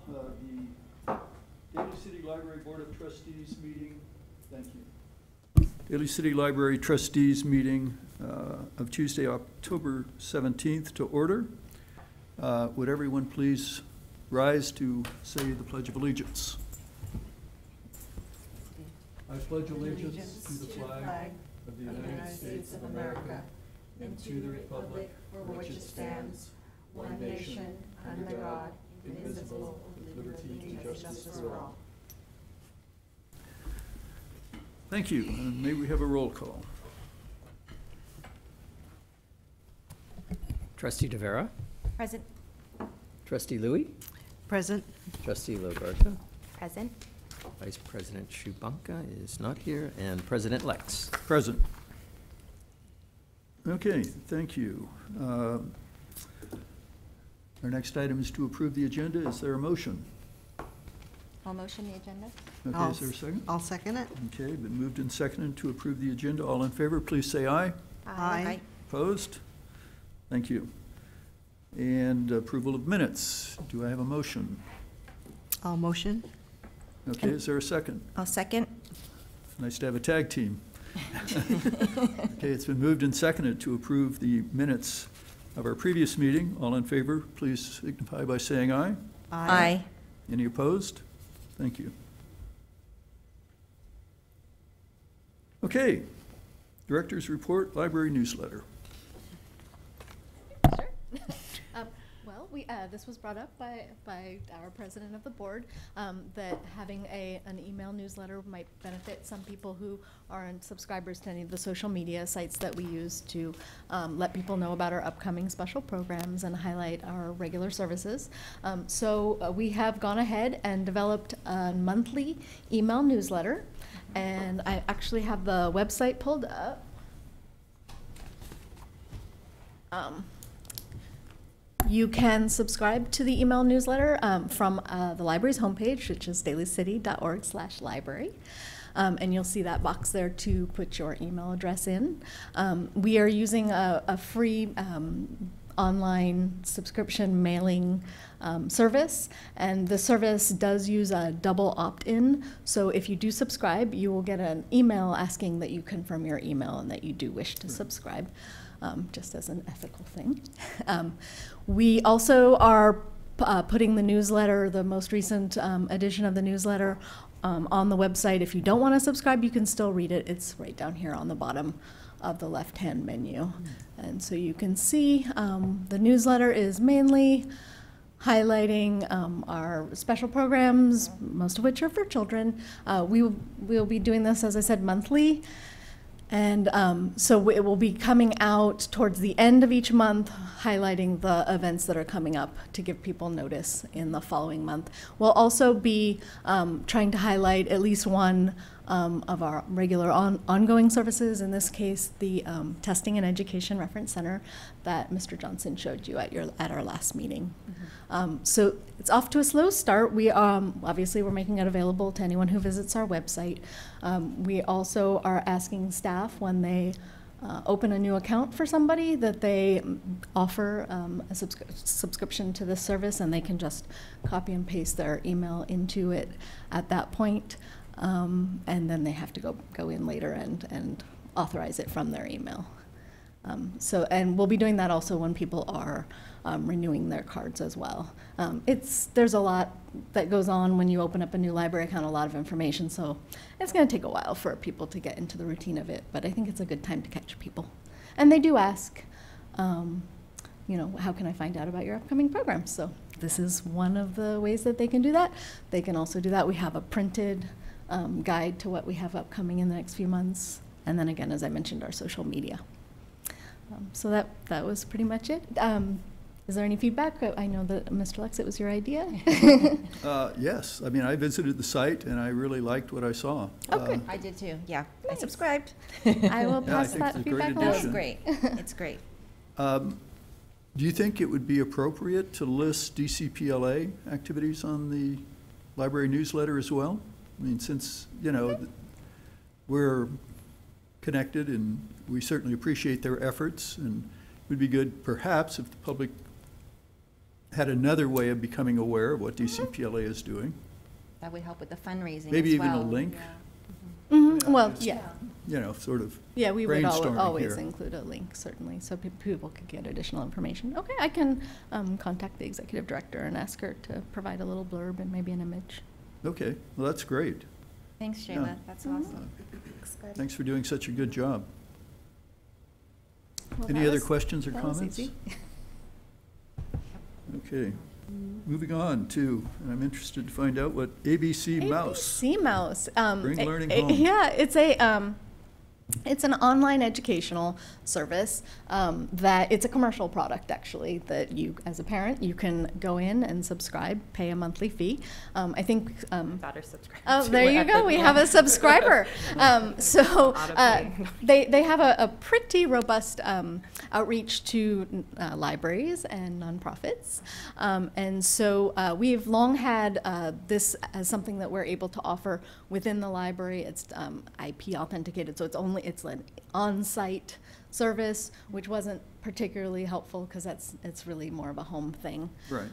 the Daly City Library Board of Trustees meeting. Thank you. Daly City Library Trustees meeting of Tuesday, October 17th to order. Would everyone please rise to say the Pledge of Allegiance? I pledge allegiance to the flag of the United States of America and to the republic for which it stands, one nation, under God, indivisible, with liberty and justice for all. Thank you, and may we have a roll call. Trustee DeVera. Present. Trustee Louie. Present. Trustee Logarta. Present. Vice President Shubanka is not here, and President Lex. Present. Okay, thank you. Our next item is to approve the agenda. Is there a motion? I'll motion the agenda. Okay, is there a second? I'll second it. Okay, been moved and seconded to approve the agenda. All in favor, please say aye. Aye. Opposed? Thank you. And approval of minutes. Do I have a motion? I'll motion. Okay, is there a second? I'll second. Nice to have a tag team. Okay, it's been moved and seconded to approve the minutes of our previous meeting. All in favor, please signify by saying aye. Aye. Any opposed? Thank you. Okay, Director's Report, Library Newsletter. Sure. Well, this was brought up by our president of the board, that having an email newsletter might benefit some people who aren't subscribers to any of the social media sites that we use to let people know about our upcoming special programs and highlight our regular services. So we have gone ahead and developed a monthly email newsletter, and I actually have the website pulled up. You can subscribe to the email newsletter from the library's homepage, which is dalycity.org/library. And you'll see that box there to put your email address in. We are using a free online subscription mailing service, and the service does use a double opt-in. So if you do subscribe, you will get an email asking that you confirm your email and that you do wish to subscribe. Just as an ethical thing. We also are putting the newsletter, the most recent edition of the newsletter, on the website. If you don't want to subscribe, you can still read it. It's right down here on the bottom of the left-hand menu. And so you can see the newsletter is mainly highlighting our special programs, most of which are for children. We'll be doing this, as I said, monthly. And so it will be coming out towards the end of each month, highlighting the events that are coming up to give people notice in the following month. We'll also be trying to highlight at least one of our regular ongoing services, in this case, the Testing and Education Reference Center that Mr. Johnson showed you at our last meeting. Mm-hmm. So it's off to a slow start. We obviously we're making it available to anyone who visits our website. We also are asking staff when they open a new account for somebody that they offer a subscription to this service, and they can just copy and paste their email into it at that point. And then they have to go in later and authorize it from their email. And we'll be doing that also when people are renewing their cards as well. There's a lot that goes on when you open up a new library account, a lot of information, so it's going to take a while for people to get into the routine of it, but I think it's a good time to catch people. And they do ask, how can I find out about your upcoming programs? So this is one of the ways that they can do that. They can also do that. We have a printed guide to what we have upcoming in the next few months. And then again, as I mentioned, our social media. So that was pretty much it. Is there any feedback? I know that, Mr. Lex, it was your idea. Yes. I mean, I visited the site, and I really liked what I saw. Oh, good. I did too. Yeah. Nice. I subscribed. I will pass that feedback along. That was great. It's great. Do you think it would be appropriate to list DCPLA activities on the library newsletter as well? I mean, since, we're connected and we certainly appreciate their efforts, and it would be good perhaps if the public had another way of becoming aware of what DCPLA is doing. That would help with the fundraising Maybe as even a well. link, Well, yeah. you know, sort of Yeah, we would brainstorming always here. include a link, certainly, so people could get additional information. Okay, I can contact the executive director and ask her to provide a little blurb and maybe an image. Okay, well, that's great. Thanks, Yeah. Shayla. That's awesome. Thanks for doing such a good job. Well, Any that other was- questions or that was comments? easy. Okay, moving on to, and I'm interested to find out what ABC Mouse. ABC Mouse. Bring learning home. Yeah, it's an online educational service that it's a commercial product actually that you, as a parent, you can go in and subscribe, pay a monthly fee. I think. Daughter subscribed. Oh, to there it you at go. the- We yeah. have a subscriber. So Autopay. they have a pretty robust outreach to libraries and nonprofits. And so we've long had this as something that we're able to offer within the library. It's IP authenticated, so it's an on-site service, which wasn't particularly helpful because it's really more of a home thing. Right.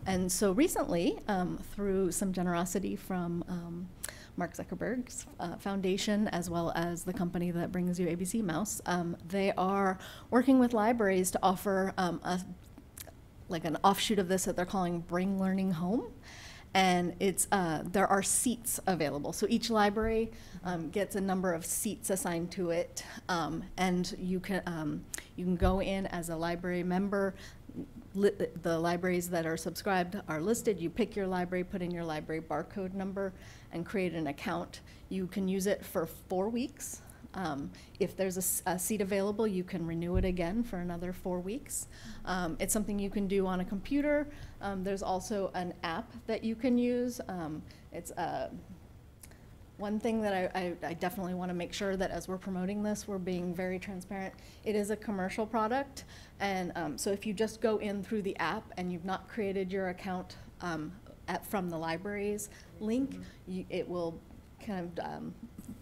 And so recently, through some generosity from Mark Zuckerberg's foundation, as well as the company that brings you ABC Mouse, they are working with libraries to offer like an offshoot of this that they're calling Bring Learning Home. And it's there are seats available. So each library gets a number of seats assigned to it, and you can go in as a library member. The libraries that are subscribed are listed. You pick your library, put in your library barcode number, and create an account. You can use it for 4 weeks. If there's a seat available, you can renew it again for another 4 weeks. It's something you can do on a computer. There's also an app that you can use. It's one thing that I definitely want to make sure that as we're promoting this, we're being very transparent. It is a commercial product, and so if you just go in through the app and you've not created your account from the library's link, it will kind of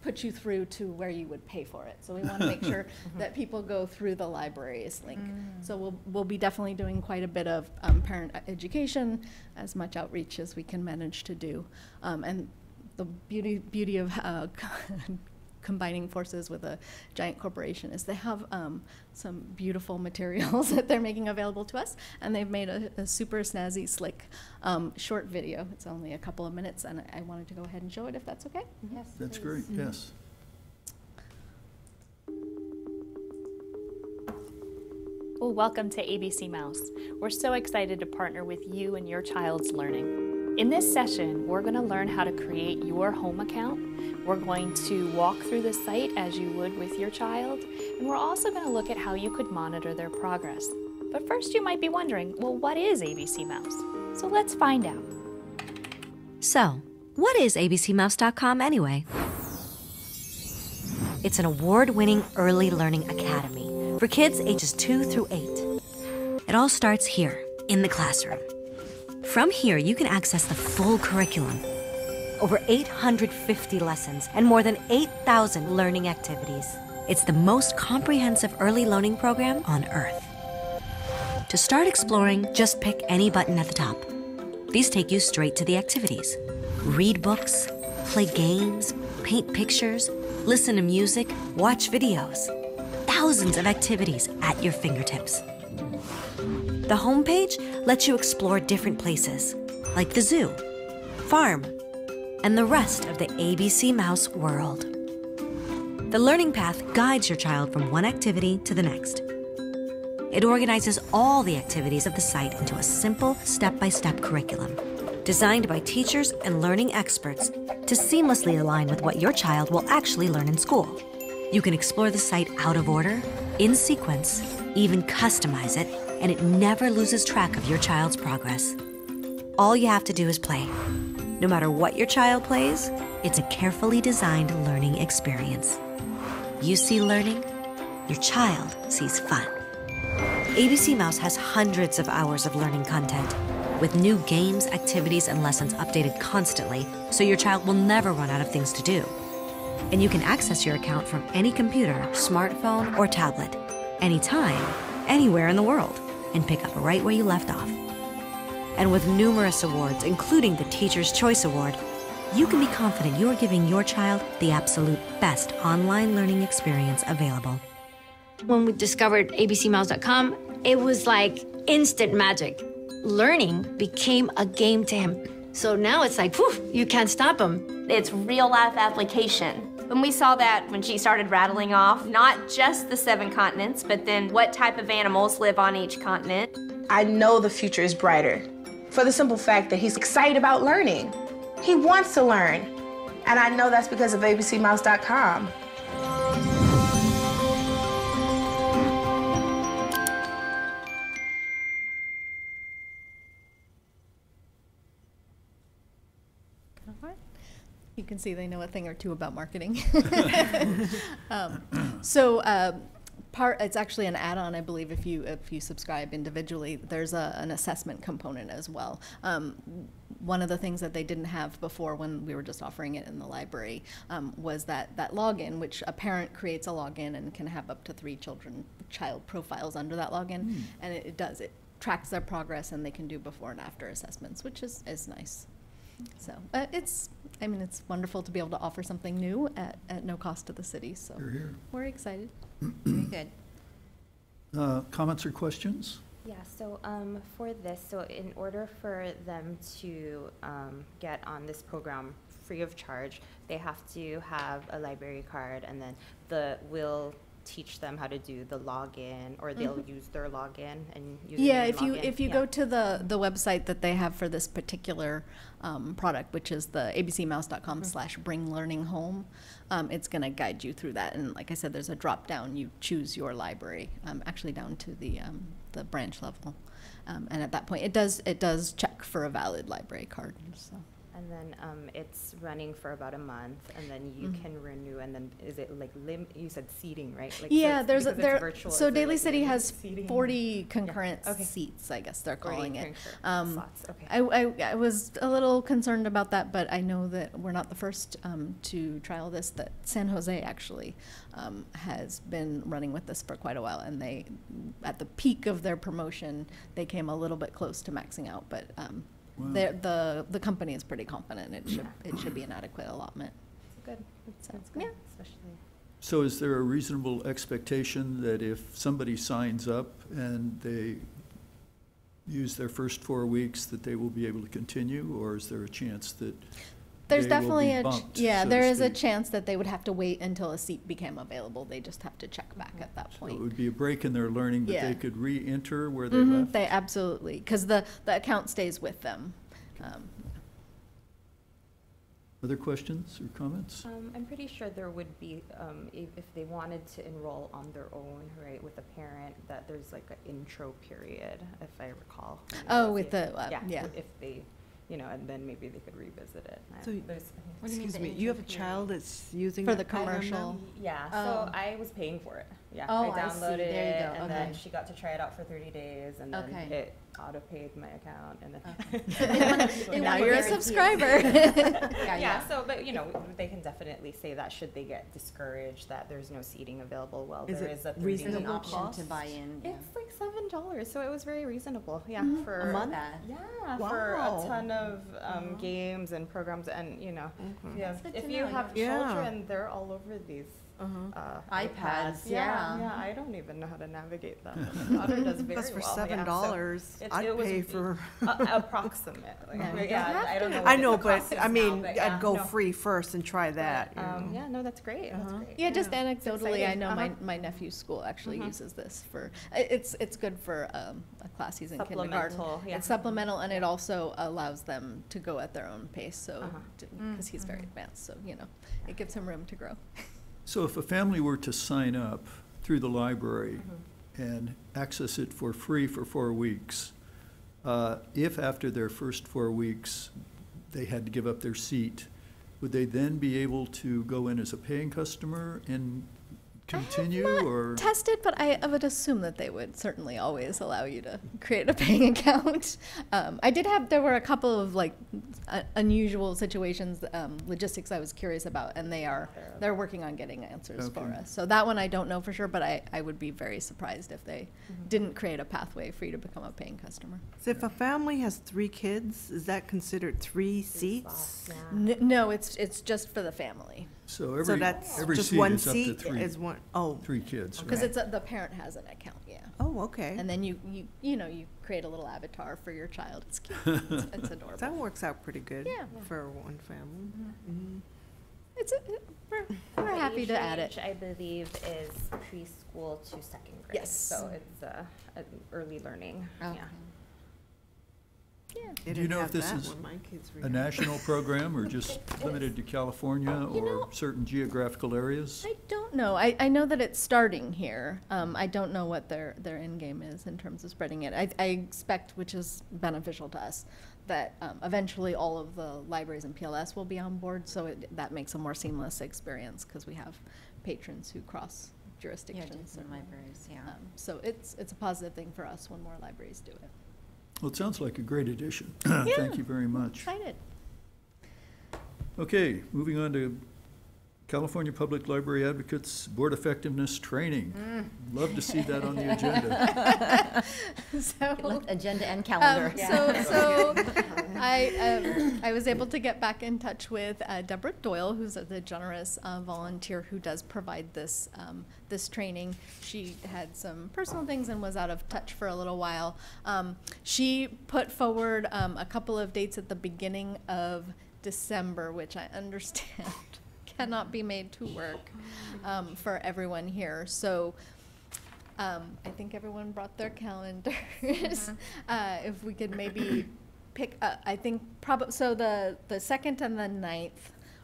put you through to where you would pay for it. So we want to make sure that people go through the library's link. So we'll be definitely doing quite a bit of parent education, as much outreach as we can manage to do. And the beauty of combining forces with a giant corporation is they have some beautiful materials that they're making available to us, and they've made a super snazzy, slick short video. It's only a couple of minutes, and I wanted to go ahead and show it if that's okay. Yes, That's please. great, yes. Well, welcome to ABC Mouse. We're so excited to partner with you and your child's learning. In this session, we're going to learn how to create your home account. We're going to walk through the site as you would with your child, and we're also going to look at how you could monitor their progress. But first, you might be wondering, well, what is ABC Mouse? So let's find out. So, what is abcmouse.com anyway? It's an award-winning early learning academy for kids ages 2 through 8. It all starts here, in the classroom. From here, you can access the full curriculum, over 850 lessons, and more than 8,000 learning activities. It's the most comprehensive early learning program on Earth. To start exploring, just pick any button at the top. These take you straight to the activities. Read books, play games, paint pictures, listen to music, watch videos. Thousands of activities at your fingertips. The homepage lets you explore different places, like the zoo, farm, and the rest of the ABC Mouse world. The learning path guides your child from one activity to the next. It organizes all the activities of the site into a simple step-by-step curriculum, designed by teachers and learning experts to seamlessly align with what your child will actually learn in school. You can explore the site out of order, in sequence, even customize it, and it never loses track of your child's progress. All you have to do is play. No matter what your child plays, it's a carefully designed learning experience. You see learning, your child sees fun. ABC Mouse has hundreds of hours of learning content, with new games, activities, and lessons updated constantly, so your child will never run out of things to do. And you can access your account from any computer, smartphone, or tablet, anytime, anywhere in the world, and pick up right where you left off. And with numerous awards, including the Teacher's Choice Award, you can be confident you are giving your child the absolute best online learning experience available. When we discovered abcmouse.com, it was like instant magic. Learning became a game to him. So now it's like, whew, you can't stop him. It's real life application. When we saw that, when she started rattling off, not just the 7 continents, but then what type of animals live on each continent. I know the future is brighter for the simple fact that he's excited about learning. He wants to learn. And I know that's because of abcmouse.com. You can see they know a thing or two about marketing. It's actually an add-on, I believe, if you subscribe individually. There's an assessment component as well. One of the things that they didn't have before when we were just offering it in the library was that login, which a parent creates a login and can have up to 3 child profiles under that login, and it tracks their progress, and they can do before and after assessments, which is nice. So it's wonderful to be able to offer something new at no cost to the city. So we're excited. Very good. Comments or questions? Yeah, so for this, so in order for them to get on this program free of charge, they have to have a library card, and then we'll teach them how to do the login, or they'll use their login and use if you go to the website that they have for this particular product, which is the abcmouse.com/bringlearninghome, it's going to guide you through that. And like I said, there's a drop down. You choose your library, actually down to the branch level, and at that point, it does check for a valid library card. So. And then it's running for about a month, and then you can renew. And then is it like you said seating, right? Like, yeah, so virtual. So Daly City has 40 concurrent seats, I guess they're calling it. Slots. Okay. I was a little concerned about that, but I know that we're not the first to trial this. That San Jose actually has been running with this for quite a while, and they, at the peak of their promotion, they came a little bit close to maxing out, but. Wow. The company is pretty confident it should be an adequate allotment. Good. Sounds good. Yeah. Especially. So is there a reasonable expectation that if somebody signs up and they use their first 4 weeks that they will be able to continue, or is there a chance that there's they definitely will be bumped, there is a chance that they would have to wait until a seat became available. They just have to check back at that point. So it would be a break in their learning, but they could re-enter where they left? They absolutely, because the account stays with them. Other questions or comments? I'm pretty sure there would be, if they wanted to enroll on their own, right, with a parent, that there's like an intro period, if I recall. Oh, with the, if they, and then maybe they could revisit it. So, excuse me, you have a child that's using for that the commercial? Yeah, so I was paying for it. Yeah, I downloaded it, and then she got to try it out for 30 days, and then it auto-paid my account, and then now you're a subscriber. Yeah, so, but they can definitely say that should they get discouraged that there's no seating available. Well, there is a reasonable option cost to buy in. It's like $7, so it was very reasonable. Yeah, for a month. Yeah, for a ton of games and programs, and if you have children, they're all over these. iPads. Yeah, I don't even know how to navigate them. My daughter does very well. That's for $7. I'd pay for approximately. I don't know. I know, but I mean, I'd go free first and try that. Yeah, no, that's great. That's great. Yeah, just anecdotally, I know my nephew's school actually uses this for. It's good for a class he's in kindergarten. It's supplemental, and it also allows them to go at their own pace. So because he's very advanced, so it gives him room to grow. So if a family were to sign up through the library and access it for free for 4 weeks, if after their first 4 weeks they had to give up their seat, would they then be able to go in as a paying customer and continue, or? Tested, but I would assume that they would certainly always allow you to create a paying account. There were a couple of like unusual situations, logistics I was curious about, and they're working on getting answers for us. So that one I don't know for sure, but I would be very surprised if they didn't create a pathway for you to become a paying customer. So if a family has 3 kids, is that considered 3 seats? No, it's just for the family. So So that's every just seat one is up to seat 3. is one, oh. 3 kids. Because right? the parent has an account, yeah. Oh, okay. And then you create a little avatar for your child. It's cute. It's adorable. That works out pretty good Yeah. for one family. We're happy to add it. Age, I believe, is preschool to 2nd grade. Yes. So it's early learning. Oh. Yeah. Yeah. They Do you didn't know if have this that is when my kids were a young. national program or just limited to California or certain geographical areas? I don't know. I know that it's starting here. I don't know what their end game is in terms of spreading it. I expect, which is beneficial to us, that eventually all of the libraries in PLS will be on board, so that makes a more seamless experience because we have patrons who cross jurisdictions. different libraries, yeah. So it's a positive thing for us when more libraries do it. Well, it sounds like a great addition. Thank you very much. Excited. Okay, moving on to California Public Library Advocates Board Effectiveness Training. Love to see that on the agenda. So, Agenda and calendar. So I was able to get back in touch with Deborah Doyle, who's the generous volunteer who does provide this this training. She had some personal things and was out of touch for a little while. She put forward a couple of dates at the beginning of December, which I understand cannot be made to work for everyone here. So I think everyone brought their calendars. If we could maybe pick, I think so the 2nd and the 9th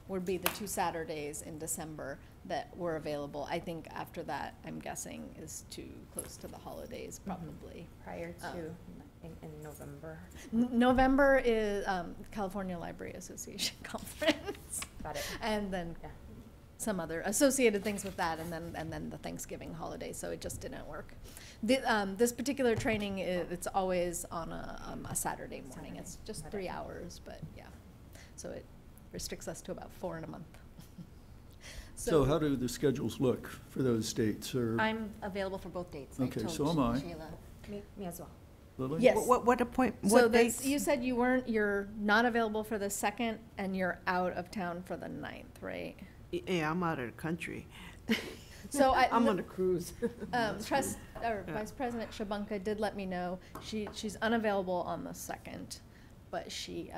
would be the 2 Saturdays in December that were available. I think after that, I'm guessing, is too close to the holidays, probably. Prior to in November. November is California Library Association Conference. Got it. And then some other associated things with that, and then the Thanksgiving holiday, so it just didn't work. This particular training, it's always on a Saturday morning. It's just 3 hours, but yeah. So it restricts us to about 4 in a month. So how do the schedules look for those dates? Or I'm available for both dates. Okay, told so am I. Sheila. Me as well. Lily? Yes. What appointment, So what dates? you said you're not available for the 2nd, and you're out of town for the 9th, right? Yeah, I'm out of the country. So I'm on a cruise. Vice President Shabanka did let me know she's unavailable on the 2nd, but she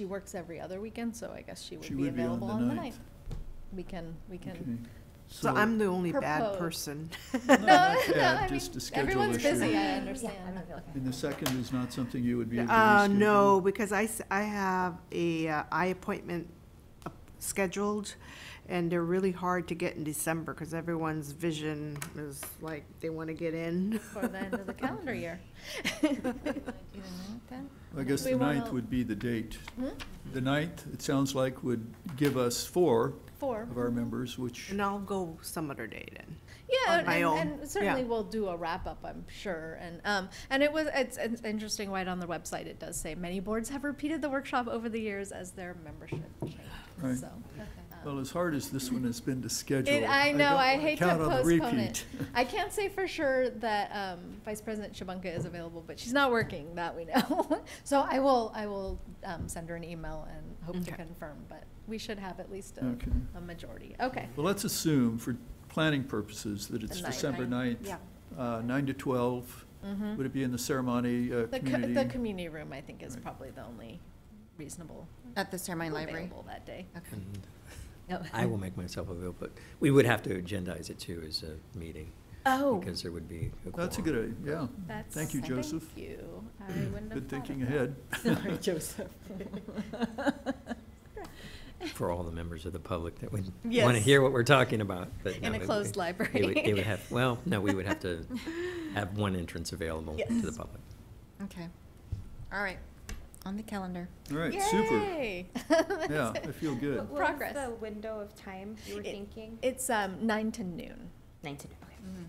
works every other weekend, so I guess she would be available on the 9th. We can. Okay. So I'm the only bad propose. person. Yeah, I just mean, a schedule everyone's issue. busy, I understand. And the 2nd is not something you would be able to reschedule? No, because I have a eye appointment scheduled, and they're really hard to get in December because everyone's vision is like they want to get in. For the end of the calendar year. I guess the We 9th wanna- would be the date. The 9th, it sounds like, would give us 4 4. of our members, which, And I'll go some other day then. Yeah, on my own. and certainly Yeah. we'll do a wrap-up, I'm sure. And it's interesting, right on the website, it does say many boards have repeated the workshop over the years as their membership changed. Right. So, well, as hard as this one has been to schedule. I know, don't I wanna hate to count on the postpone repeat. it. I can't say for sure that Vice President Shabanka is available, but she's not working, that we know. So I will send her an email and hope to confirm, but we should have at least Okay. a majority. Okay. Well, let's assume, for planning purposes, that it's The 9th, December right? 9th, Yeah. 9 to 12. Would it be in the ceremony community? The community room, I think, is probably the only reasonable At the Ceremony Library? available that day. Okay. And I will make myself available, but we would have to agendize it too as a meeting. Oh. Because there would be a That's a quorum. good idea, yeah. Thank you, Joseph. Thank you. I wouldn't have Good thought thinking of ahead. that. Sorry, Joseph. For all the members of the public that would want to Yes. hear what we're talking about. But In no, a closed They library. would have, well, no, we would have to have one entrance available to the Yes. public. Okay. All right. On the calendar. All right, super. Yay. Yeah, I feel good. What Progress. was the window of time you were thinking? It's 9 to noon. 9 to 9. Okay.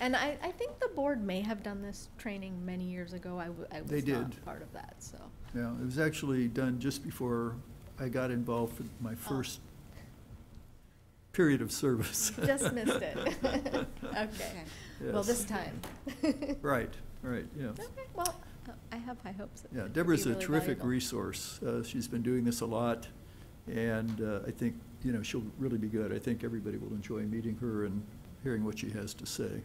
And I think the board may have done this training many years ago. I They was did. not part of that, so. Yeah, it was actually done just before I got involved for my first period of service. Just missed it. Okay. Well, Yes. this time. Right, yeah. Okay, well, I have high hopes. It Yeah, could Deborah's be a really terrific valuable. resource. She's been doing this a lot, and I think, she'll really be good. I think everybody will enjoy meeting her and hearing what she has to say.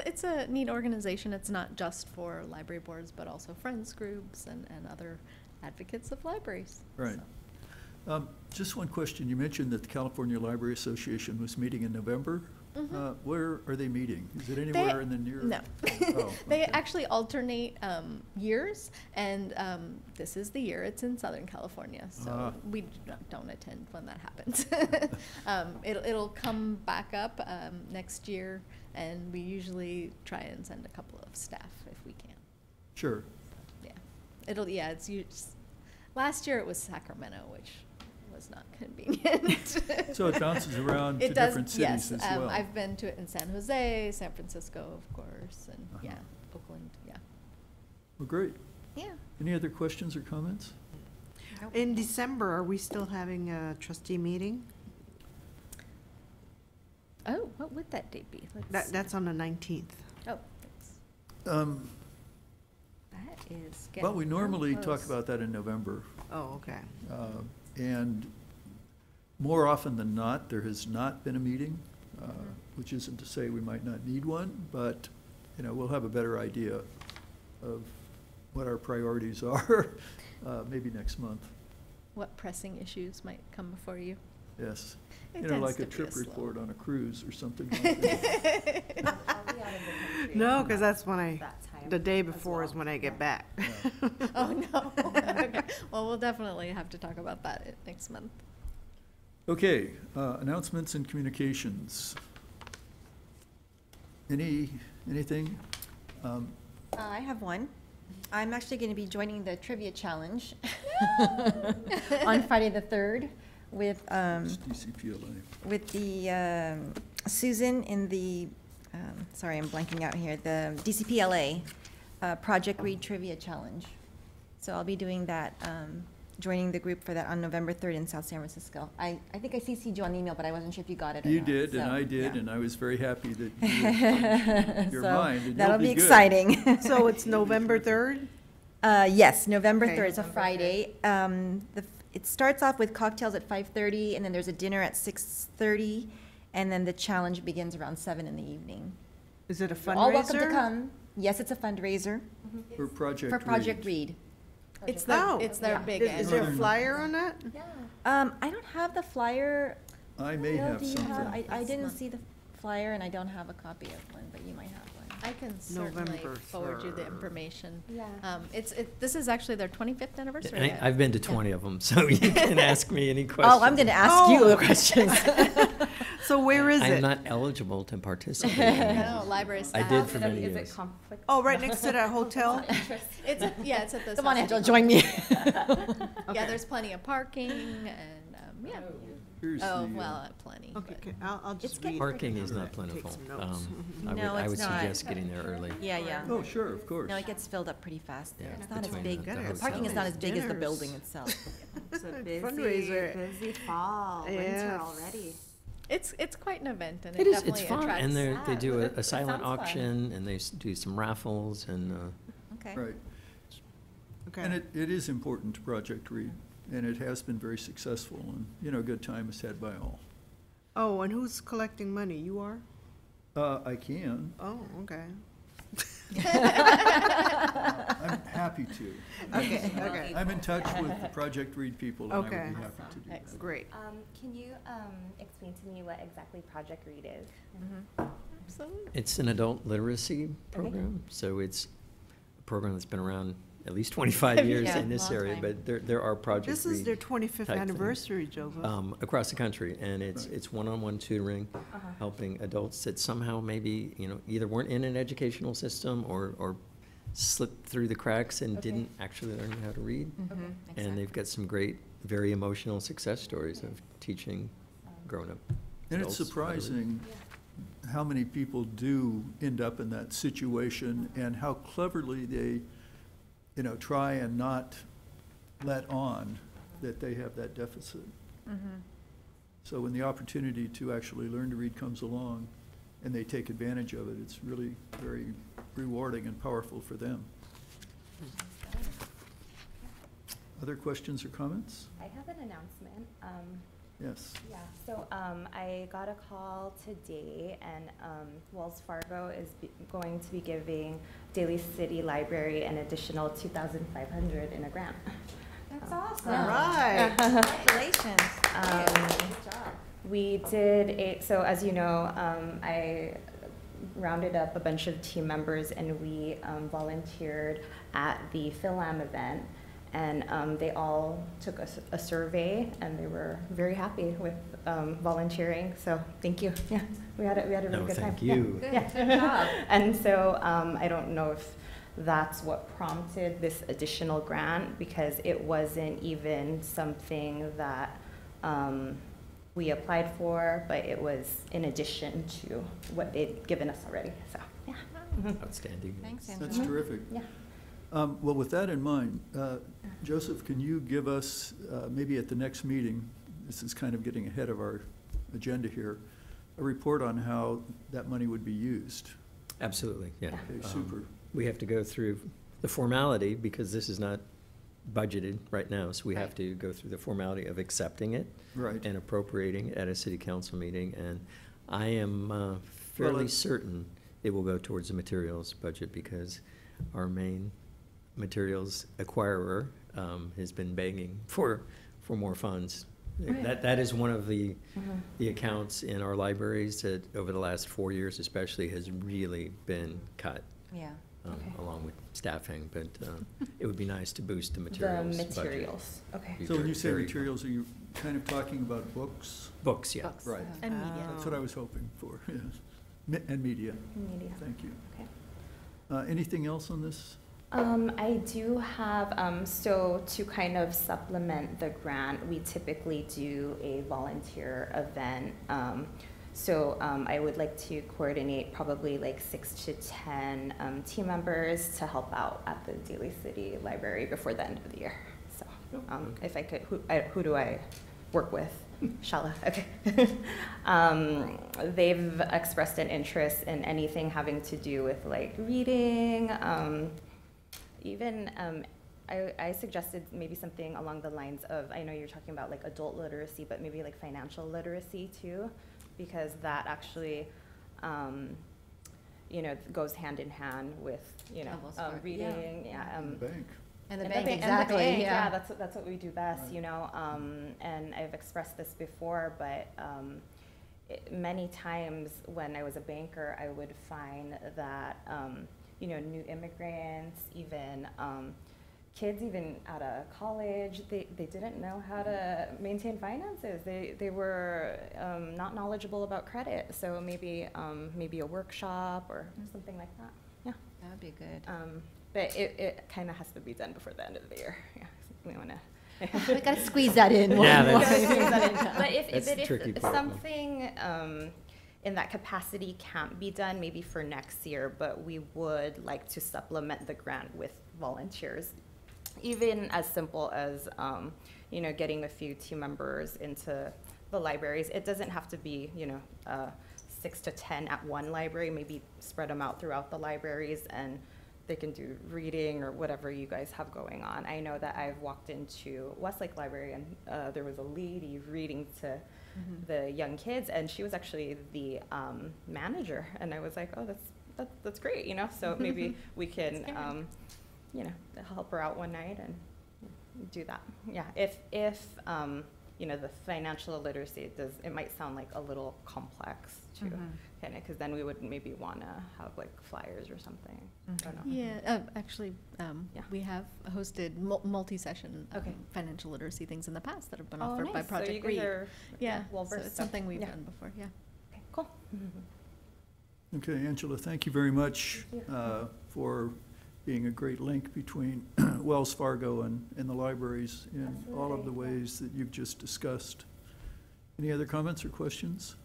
It's a neat organization. It's not just for library boards, but also friends groups and other advocates of libraries. Right. So. Just one question. You mentioned that the California Library Association was meeting in November. Mhm. Where are they meeting? Is it anywhere in the near? No. Oh, They okay. actually alternate years, and this is the year. It's in Southern California, so we don't attend when that happens. It'll come back up next year, and we usually try and send a couple of staff if we can. Sure. Yeah. Last year it was Sacramento, which was not convenient. So it bounces around to It does, different yes. cities as well. I've been to it in San Jose, San Francisco, of course, and Uh-huh. yeah, Oakland, yeah. Well, great. Yeah. Any other questions or comments? In December, are we still having a trustee meeting? Oh, what would that date be? Let's see. That's on the 19th. Oh, that's, Um, that is Well, we getting normally real talk close. about that in November. Oh, okay. And more often than not, there has not been a meeting, which isn't to say we might not need one, but, we'll have a better idea of what our priorities are, maybe next month. What pressing issues might come before you? Yes. It Like tends a to be trip slow- report on a cruise or something like that. I'll be out of the country. No, because that's when That time the day as before is well. when I get back. Oh, no. Okay. Well, we'll definitely have to talk about that next month. Okay, announcements and communications. Anything? I have one. I'm actually going to be joining the trivia challenge on Friday the 3rd with It's DCPLA. with the Susan in the sorry, I'm blanking out here, the DCPLA Project Read Trivia Challenge. So I'll be doing that, joining the group for that on November 3rd in South San Francisco. I think I CC'd you on the email, but I wasn't sure if you got it or You not. did, and So, I did, yeah. and I was very happy that you your So mind, and that'll you'll be good. exciting. So it's November 3rd? Yes, November Okay. 3rd, it's a Friday. It starts off with cocktails at 5:30, and then there's a dinner at 6:30, and then the challenge begins around 7 in the evening. Is it a You're all welcome to fundraiser? come. Yes, it's a fundraiser For Project for Project Read. Read. It's Oh. their big Is there a Northern- flyer on that? I don't have the flyer. I may Bill, have do you something. I That's didn't not- see the flyer, and I don't have a copy of one, but you might have one. I can certainly November forward you the 3rd. information. Yeah. This is actually their 25th anniversary. And I've been to 20 of them, so you can ask me any questions. Oh, I'm going to ask you the questions. So where is I'm it? not eligible to participate. in No, it. library I staff. did for many Is years. it conflict? Oh, right next to that hotel? It's at the. Come on, South Angela, City join me. Yeah, there's plenty of parking and, yeah. Here's Oh, the, well, plenty. Okay, but- okay, I'll just It's getting read. Parking is not Take plentiful. some notes. No, I would it's not. suggest getting there early. Yeah. Oh, sure, of course. No, it gets filled up pretty fast there. Yeah, It's not as between big, the the hotel. parking is not as big as the Dinners. building itself. It's a Fundraiser. busy fall, winter Yes. already. It's quite an event and It it is, it's definitely fun, attracts. and they do It a silent sounds fun. auction, and they do some raffles, and Okay. Right. Okay. And it is important to Project Read, and it has been very successful, and, a good time is had by all. Oh, and who's collecting money? You are? I can. Oh, okay. I'm happy to. Okay, okay. I'm in touch with the Project Read people, and I would be Okay. happy to do that. Excellent. Great. Can you explain to me what exactly Project Read is? Absolutely. it's an adult literacy program, so it's a program that's been around at least 25 years Yeah, in this long area, time. but there are Project This is their Read 25th type anniversary, Joseph. across the country, and Right. it's one-on-one tutoring, helping adults that somehow maybe, either weren't in an educational system or slipped through the cracks and Okay. didn't actually learn how to read. Mhm, And exactly. they've got some great very emotional success stories of teaching grown-up And it's adults how to read. surprising how many people do end up in that situation and how cleverly they, try and not let on that they have that deficit. So when the opportunity to actually learn to read comes along and they take advantage of it, it's really very rewarding and powerful for them. Other questions or comments? I have an announcement. Yes. Yeah, so I got a call today, and Wells Fargo is going to be giving Daly City Library an additional $2,500 in a grant. That's awesome. All right. Congratulations. Good job. We did so as you know, I rounded up a bunch of team members, and we volunteered at the Phil-Am event. And they all took a survey, and they were very happy with volunteering. So thank you. Yeah, we had a really good time. Thank you. Yeah. Good job. And so I don't know if that's what prompted this additional grant, because it wasn't even something that we applied for, but it was in addition to what they'd given us already. So yeah. Outstanding. Thanks, Angela. That's terrific. Yeah. Well, with that in mind, Joseph, can you give us, maybe at the next meeting, this is kind of getting ahead of our agenda here, a report on how that money would be used? Absolutely, yeah. Okay, super. We have to go through the formality, because this is not budgeted right now, so we have Right. to go through the formality of accepting it Right. and appropriating it at a city council meeting, and I am fairly it- certain it will go towards the materials budget, because our main materials acquirer has been begging for more funds. That is one of the accounts in our libraries that over the last 4 years especially has really been cut, Yeah. along with staffing, but it would be nice to boost the materials The budget. materials. Okay. Be So when very- you say very- materials, are you kind of talking about books? Books, yeah. Books. Right. And media. That's what I was hoping for, yes. And media. Media. Thank you. Okay. Anything else on this? I do have, so to kind of supplement the grant, we typically do a volunteer event. So I would like to coordinate probably like 6 to 10 team members to help out at the Daly City Library before the end of the year. So if I could, who do I work with? Shala, okay. They've expressed an interest in anything having to do with like reading, even I suggested maybe something along the lines of, I know you're talking about like adult literacy, but maybe like financial literacy too, because that actually, goes hand in hand with, reading. Yeah. Bank. And the And bank, and the exactly, bank, yeah. that's what we do best, and I've expressed this before, but many times when I was a banker, I would find that, new immigrants, even kids even out of college, they didn't know how to maintain finances. They were not knowledgeable about credit, so maybe a workshop or something like that. Yeah. That would be good. But it kind of has to be done before the end of the year. Yeah, we want to. We gotta squeeze that in. Yeah, more. that's- But if That's the tricky if part, though. something in that capacity can't be done, maybe for next year, but we would like to supplement the grant with volunteers, even as simple as getting a few team members into the libraries. It doesn't have to be 6 to 10 at one library. Maybe spread them out throughout the libraries, and they can do reading or whatever you guys have going on. I know that I've walked into Westlake Library, and there was a lady reading to the young kids, and she was actually the manager, and I was like, oh, that's great, so maybe we can help her out one night and do that. Yeah, if the financial literacy, it might sound like a little complex too, kind of, because then we would maybe want to have like flyers or something. I don't know. Yeah, actually, Yeah. we have hosted multi-session Okay. financial literacy things in the past that have been Oh, offered by nice. So Project you guys Read. are Yeah, well so versed. it's something we've Yeah. done before, yeah. Okay, cool. Okay, Angela, thank you very much Thank you. for being a great link between Wells Fargo and the libraries in all of the ways that you've just discussed. Any other comments or questions?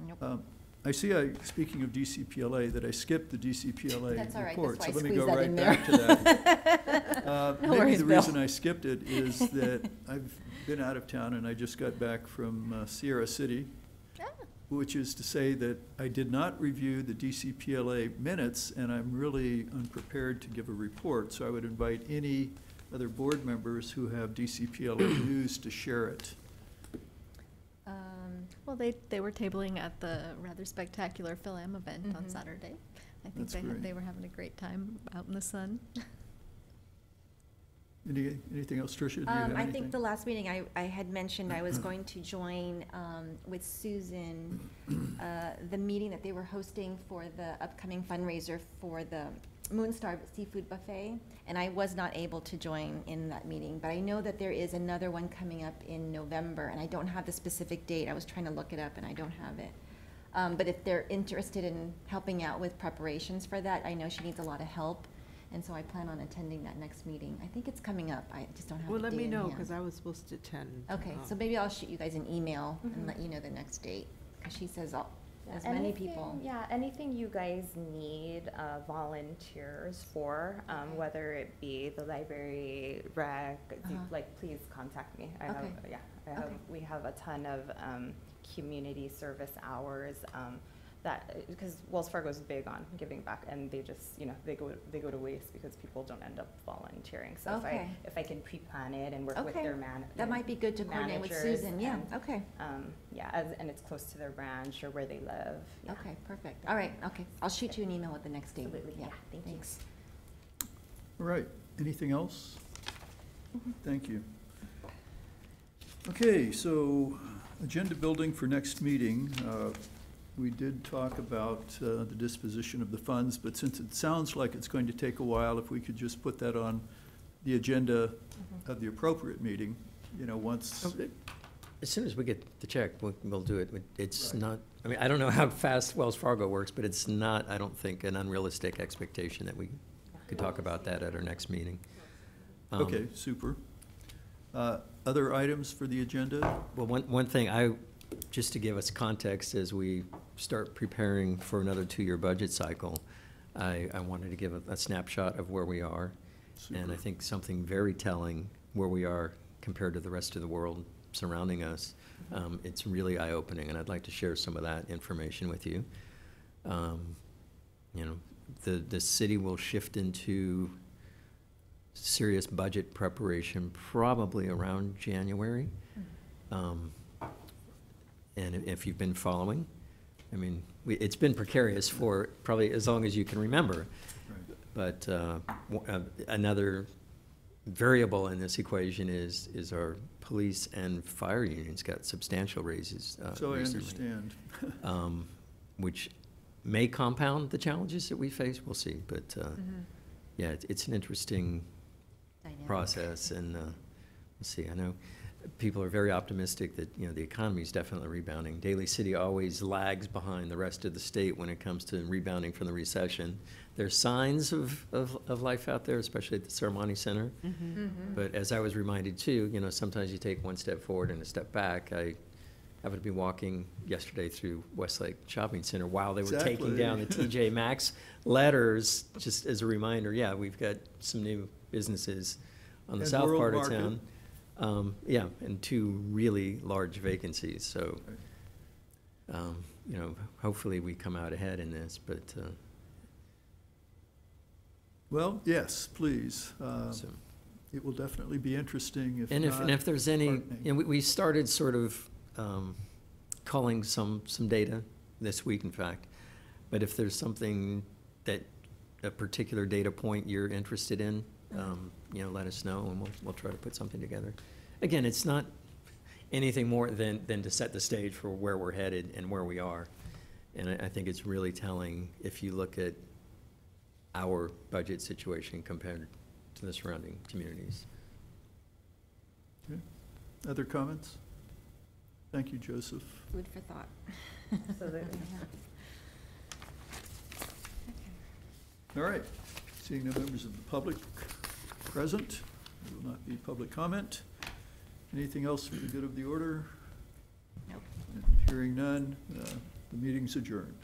Nope. I see, speaking of DCPLA, that I skipped the DCPLA That's all right, report. that's why I So let me go squeezed that right in back to that. No Maybe worries, the Bill. reason I skipped it is that I've been out of town and I just got back from Sierra City, which is to say that I did not review the DCPLA minutes, and I'm really unprepared to give a report. So I would invite any other board members who have DCPLA news to share it. Well, they were tabling at the rather spectacular Phil-Am event on Saturday. I think That's great. they were having a great time out in the sun. Anything else, Tricia? Do you have I anything? think the last meeting I had mentioned I was going to join with Susan the meeting that they were hosting for the upcoming fundraiser for the Moonstar Seafood Buffet, and I was not able to join in that meeting, but I know that there is another one coming up in November, and I don't have the specific date. I was trying to look it up, and I don't have it. But if they're interested in helping out with preparations for that, I know she needs a lot of help, and so I plan on attending that next meeting. I think it's coming up. I just don't have the Well, date let me in know, hand. because I was supposed to attend. Okay, so maybe I'll shoot you guys an email and let you know the next date, because she says as many people. Yeah, anything you guys need volunteers for, whether it be the library, rec, like, please contact me. I have, Okay. we have a ton of community service hours that, because Wells Fargo is big on giving back, and they just, they go to waste because people don't end up volunteering. So Okay. if I can pre-plan it and work with Okay. their That might be good to coordinate with managers Susan, yeah, and, okay. and it's close to their branch or where they live. Yeah. Okay, perfect. All right, okay. I'll shoot you an email with the next date. Absolutely, yeah, thank you. Thanks. All right, anything else? Thank you. Okay, so agenda building for next meeting. We did talk about the disposition of the funds, but since it sounds like it's going to take a while, if we could just put that on the agenda of the appropriate meeting, once. As soon as we get the check, we'll do it. It's not, I mean, I don't know how fast Wells Fargo works, but it's not, I don't think, an unrealistic expectation that we could talk about that at our next meeting. Okay, super. Other items for the agenda? Well, one thing, just to give us context as we start preparing for another 2-year budget cycle, I wanted to give a snapshot of where we are. Super. And I think something very telling where we are compared to the rest of the world surrounding us. It's really eye-opening, and I'd like to share some of that information with you. The city will shift into serious budget preparation probably around January. And if you've been following, I mean, it's been precarious for probably as long as you can remember. Right. But another variable in this equation is our police and fire unions got substantial raises So I recently. understand. Which may compound the challenges that we face, we'll see. But yeah, it's an interesting Dynamic. process, and we'll see. I know people are very optimistic that the economy is definitely rebounding. Daly City always lags behind the rest of the state when it comes to rebounding from the recession. There's signs of life out there, especially at the Ceremony Center. But as I was reminded too, sometimes you take one step forward and a step back. I happened to be walking yesterday through Westlake Shopping Center while they were taking down the TJ Maxx letters, just as a reminder, yeah, we've got some new businesses on the And south World part of Market. town. Yeah, and 2 really large vacancies, so, hopefully we come out ahead in this, but, Well, yes, please. so. It will definitely be interesting if And not if there's any, heartening. we started sort of culling some data this week, in fact. But if there's something that, a particular data point you're interested in, let us know, and we'll try to put something together. Again, it's not anything more than to set the stage for where we're headed and where we are. And I think it's really telling if you look at our budget situation compared to the surrounding communities. Okay. Other comments? Thank you, Joseph. Food for thought. Absolutely. All right. Seeing no members of the public present, there will not be public comment. Anything else for the good of the order? Nope. And hearing none, the meeting's adjourned.